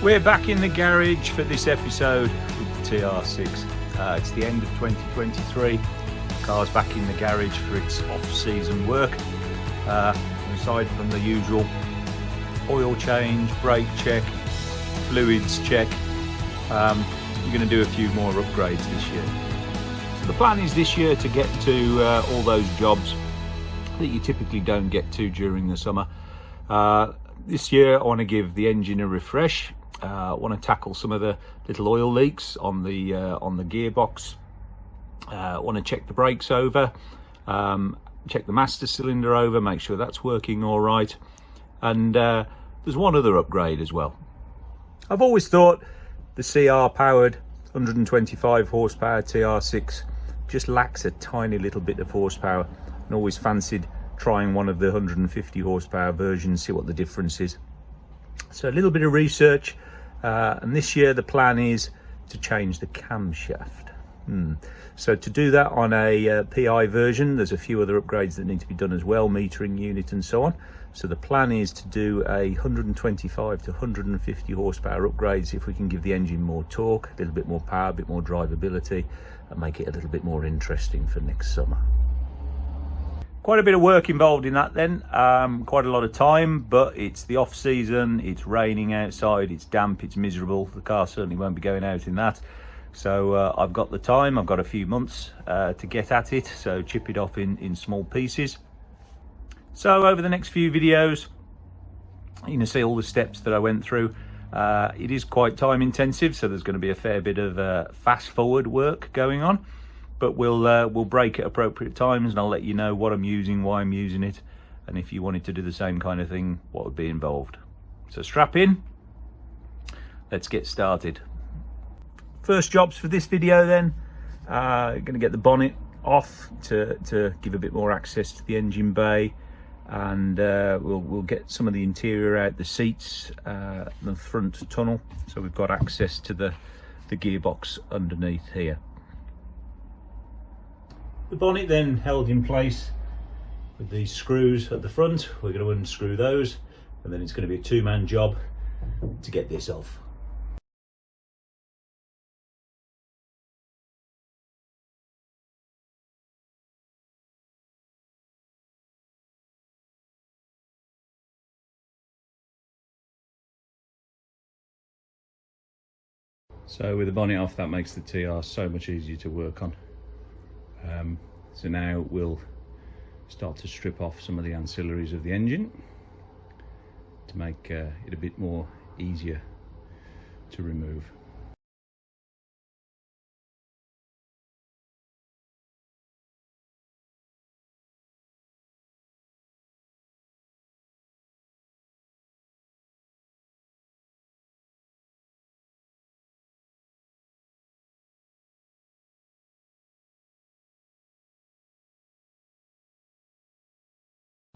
We're back in the garage for this episode with the TR6. It's the end of 2023. The car's back in the garage for its off-season work. Aside from the usual oil change, brake check, fluids check, we're going to do a few more upgrades this year. So the plan is this year to get to all those jobs that you typically don't get to during the summer. This year I want to give the engine a refresh. I want to tackle some of the little oil leaks on the gearbox. I want to check the brakes over, check the master cylinder over, make sure that's working all right. And there's one other upgrade as well. I've always thought the CR powered 125 horsepower TR6 just lacks a tiny little bit of horsepower, and always fancied trying one of the 150 horsepower versions, see what the difference is. So a little bit of research, and this year the plan is to change the camshaft. So to do that on a PI version, there's a few other upgrades that need to be done as well, metering unit and so on. So the plan is to do a 125 to 150 horsepower upgrades if we can give the engine more torque, a little bit more power, a bit more drivability, and make it a little bit more interesting for next summer. Quite a bit of work involved in that then, quite a lot of time, but it's the off season, it's raining outside, it's damp, it's miserable. The car certainly won't be going out in that. So I've got the time, I've got a few months to get at it, so chip it off in small pieces. So over the next few videos, you can see all the steps that I went through. It is quite time intensive, so there's going to be a fair bit of fast forward work going on. But we'll break at appropriate times, and I'll let you know what I'm using, why I'm using it, and if you wanted to do the same kind of thing, what would be involved. So strap in, let's get started. First jobs for this video then, going to get the bonnet off to give a bit more access to the engine bay, and we'll get some of the interior out, the seats, the front tunnel, so we've got access to the gearbox underneath here. The bonnet then held in place with these screws at the front. We're going to unscrew those, and then it's going to be a two-man job to get this off. So with the bonnet off, that makes the TR so much easier to work on. So now we'll start to strip off some of the ancillaries of the engine to make it a bit more easier to remove.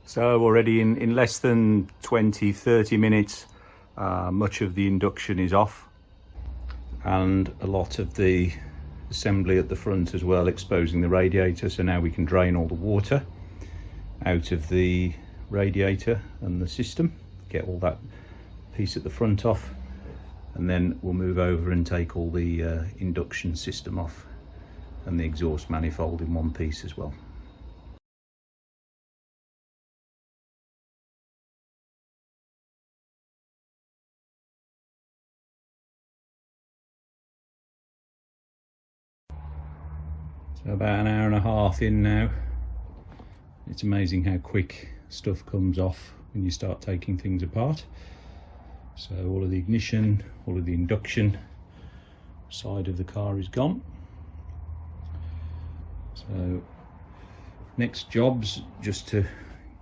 So already in less than 20-30 minutes, much of the induction is off, and a lot of the assembly at the front as well, exposing the radiator. So now we can drain all the water out of the radiator and the system, get all that piece at the front off, and then we'll move over and take all the induction system off and the exhaust manifold in one piece as well. So about an hour and a half in now. It's amazing how quick stuff comes off when you start taking things apart. So all of the ignition, all of the induction side of the car is gone. So next jobs, just to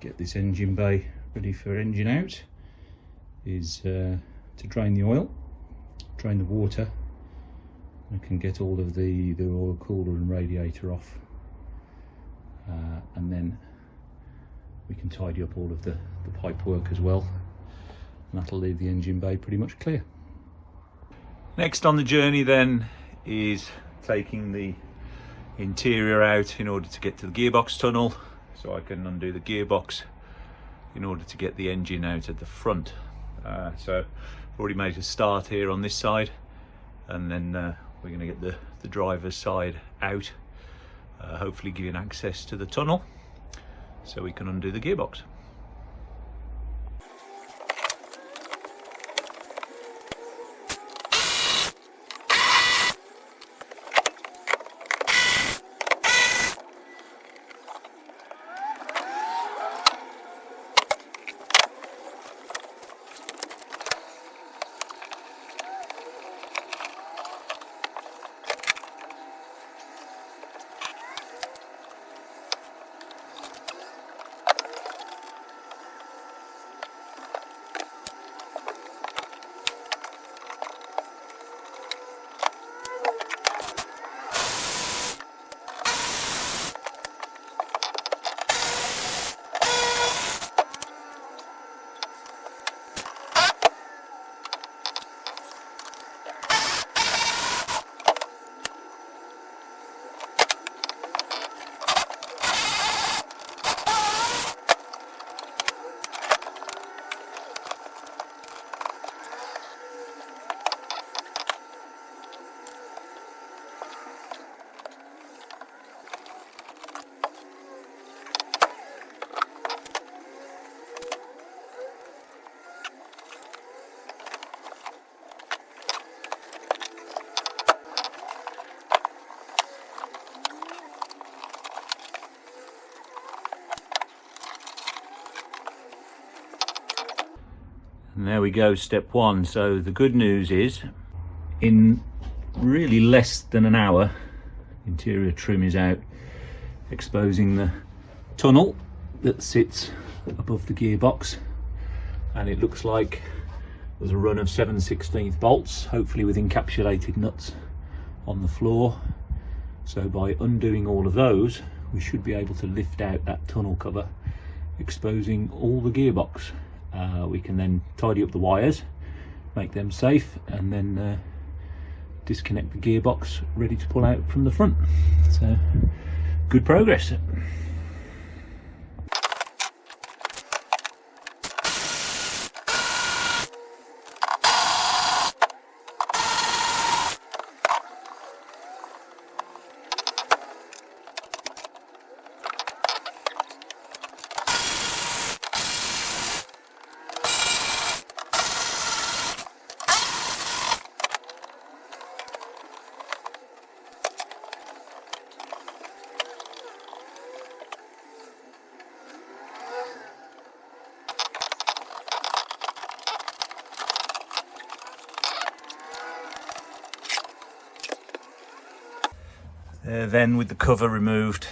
get this engine bay ready for engine out, is to drain the oil, drain the water. I can get all of the oil cooler and radiator off, and then we can tidy up all of the pipe work as well, and that'll leave the engine bay pretty much clear. Next on the journey then is taking the interior out in order to get to the gearbox tunnel, so I can undo the gearbox in order to get the engine out at the front. So Already made a start here on this side, and then we're going to get the driver's side out, hopefully giving access to the tunnel so we can undo the gearbox. And there we go, step one. So the good news is, in really less than an hour, interior trim is out, exposing the tunnel that sits above the gearbox, and it looks like there's a run of 7/16 bolts, hopefully with encapsulated nuts on the floor. So by undoing all of those, we should be able to lift out that tunnel cover, exposing all the gearbox. We can then tidy up the wires, make them safe, and then disconnect the gearbox, ready to pull out from the front. So good progress. Then, with the cover removed,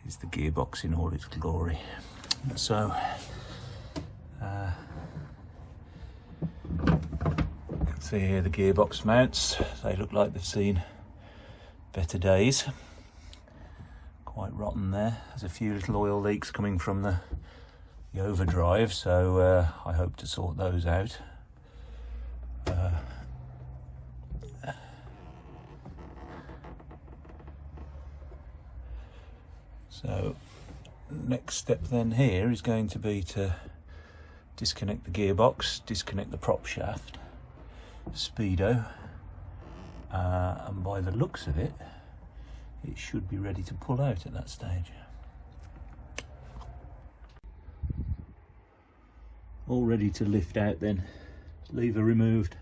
is the gearbox in all its glory. So you can see here the gearbox mounts. They look like they've seen better days. Quite rotten there. There's a few little oil leaks coming from the overdrive, so I hope to sort those out. So next step then here is going to be to disconnect the gearbox, disconnect the prop shaft, speedo, and by the looks of it, it should be ready to pull out at that stage. All ready to lift out then. Lever removed,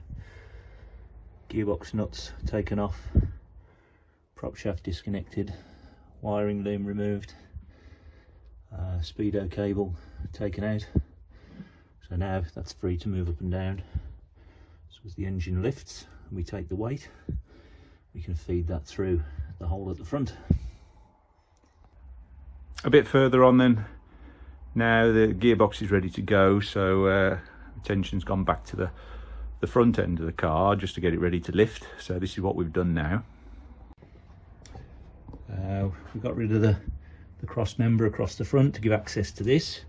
gearbox nuts taken off, prop shaft disconnected, wiring loom removed, speedo cable taken out. So now that's free to move up and down. So as the engine lifts and we take the weight, we can feed that through the hole at the front. A bit further on then, now the gearbox is ready to go, so attention's gone back to the front end of the car just to get it ready to lift. So this is what we've done now. We got rid of the cross member across the front to give access to this.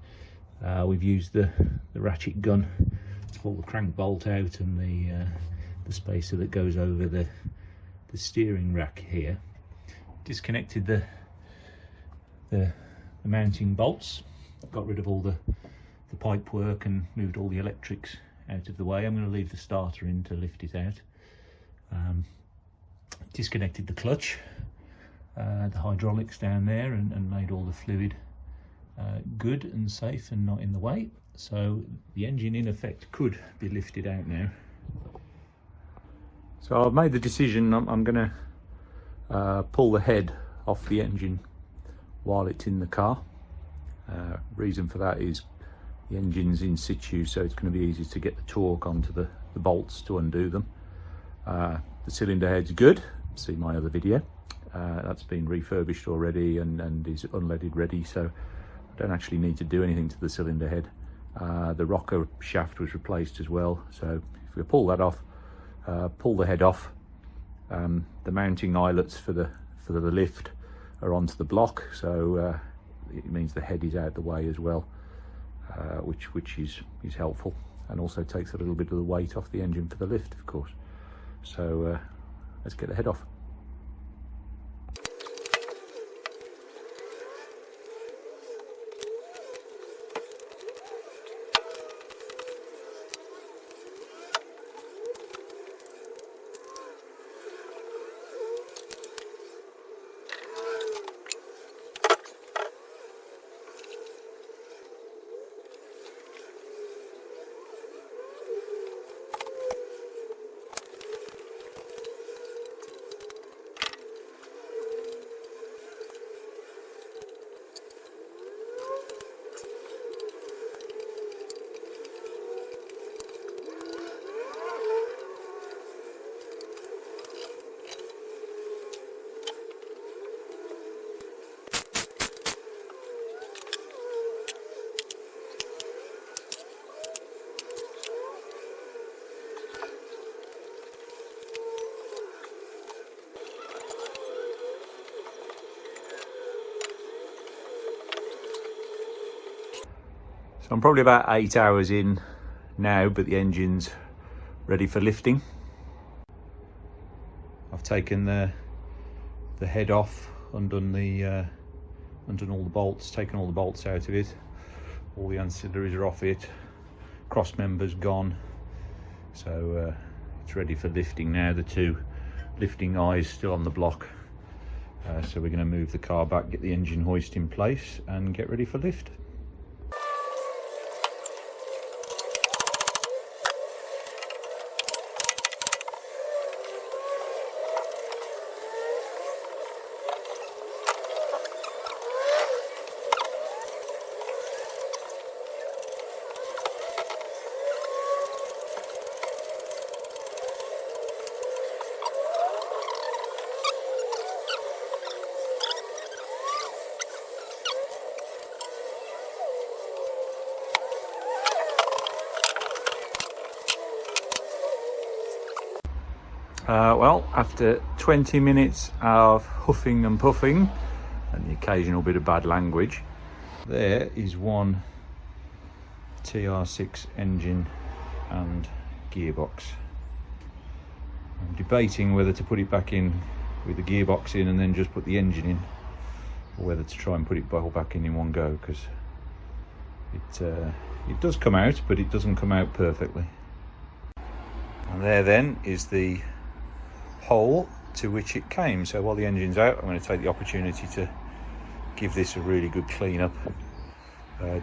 We've used the ratchet gun to pull the crank bolt out and the spacer that goes over the steering rack here. Disconnected the mounting bolts, got rid of all the pipe work and moved all the electrics out of the way. I'm going to leave the starter in to lift it out. Disconnected the clutch, the hydraulics down there, and made all the fluid good and safe and not in the way. So the engine in effect could be lifted out now. So I've made the decision. I'm going to pull the head off the engine while it's in the car. Reason for that is the engine's in situ, so it's going to be easy to get the torque onto the bolts to undo them. The cylinder head's good. See my other video. That's been refurbished already and is unleaded ready, so I don't actually need to do anything to the cylinder head. The rocker shaft was replaced as well, so if we pull that off, pull the head off, the mounting eyelets for the lift are onto the block, so it means the head is out the way as well, which is helpful, and also takes a little bit of the weight off the engine for the lift, of course. So let's get the head off. So I'm probably about 8 hours in now, but the engine's ready for lifting. I've taken the head off, undone all the bolts, taken all the bolts out of it. All the ancillaries are off it. Cross member's gone. So it's ready for lifting now. The two lifting eyes still on the block. So we're going to move the car back, get the engine hoist in place and get ready for lift. Well, after 20 minutes of huffing and puffing and the occasional bit of bad language, there is one TR6 engine and gearbox. I'm debating whether to put it back in with the gearbox in and then just put the engine in, or whether to try and put it all back in one go, because it does come out, but it doesn't come out perfectly. And there then is the hole to which it came. So while the engine's out, I'm going to take the opportunity to give this a really good clean up,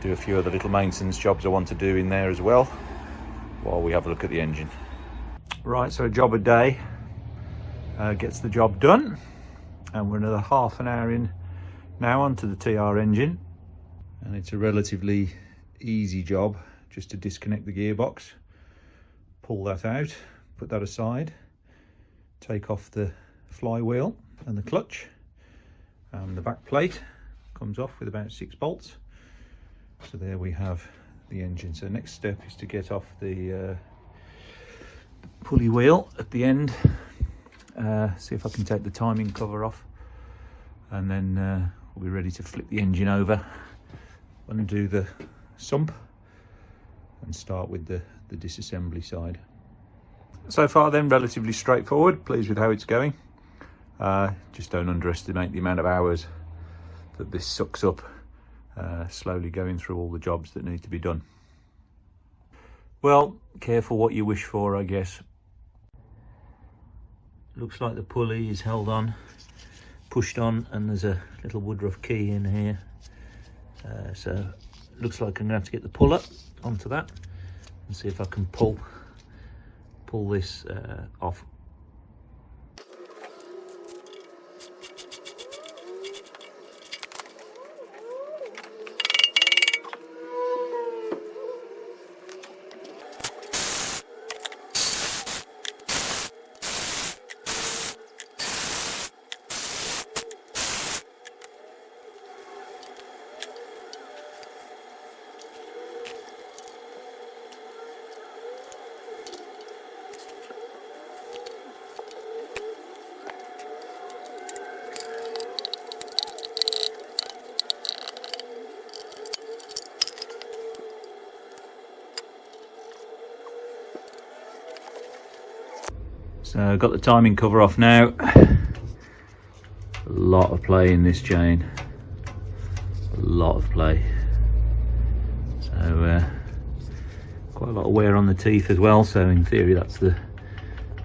do a few other little maintenance jobs I want to do in there as well while we have a look at the engine. Right, so a job a day gets the job done, and we're another half an hour in now onto the TR engine, and it's a relatively easy job just to disconnect the gearbox, pull that out, put that aside, take off the flywheel and the clutch, and the back plate comes off with about 6 bolts. So there we have the engine. So next step is to get off the pulley wheel at the end, see if I can take the timing cover off, and then we'll be ready to flip the engine over, undo the sump and start with the disassembly side. So far then, relatively straightforward. Pleased with how it's going. Just don't underestimate the amount of hours that this sucks up, slowly going through all the jobs that need to be done. Well, careful what you wish for, I guess. Looks like the pulley is held on, pushed on, and there's a little woodruff key in here. So looks like I'm gonna have to get the puller onto that and see if I can pull this off. So I've got the timing cover off now. A lot of play in this chain, a lot of play. So quite a lot of wear on the teeth as well, so in theory that's the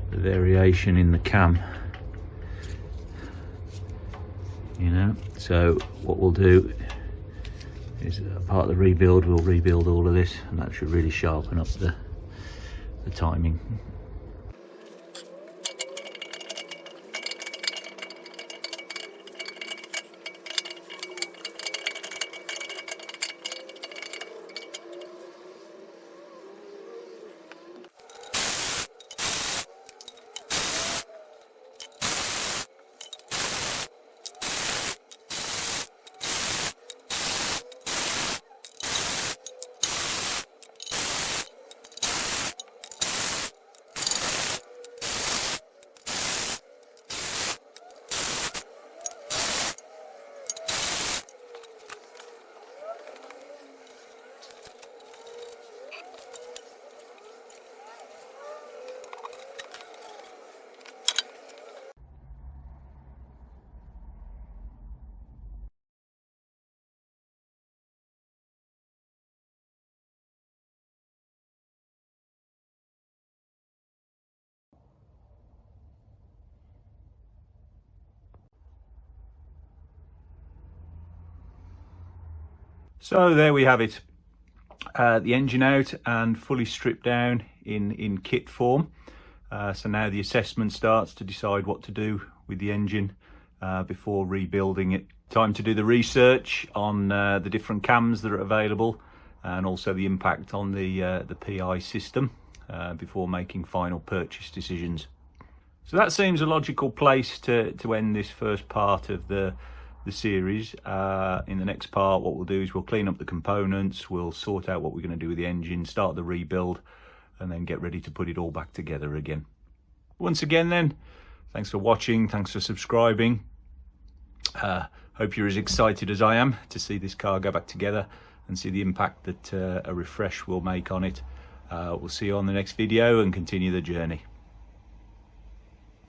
variation in the cam, you know. So what we'll do is part of the rebuild, we'll rebuild all of this, and that should really sharpen up the timing. So there we have it, the engine out and fully stripped down in kit form. So now the assessment starts to decide what to do with the engine before rebuilding it. Time to do the research on the different cams that are available, and also the impact on the PI system before making final purchase decisions. So that seems a logical place to end this first part of the series. In the next part, what we'll do is we'll clean up the components, we'll sort out what we're going to do with the engine, start the rebuild, and then get ready to put it all back together again. Once again then, thanks for watching, thanks for subscribing. Hope you're as excited as I am to see this car go back together and see the impact that a refresh will make on it. We'll see you on the next video and continue the journey.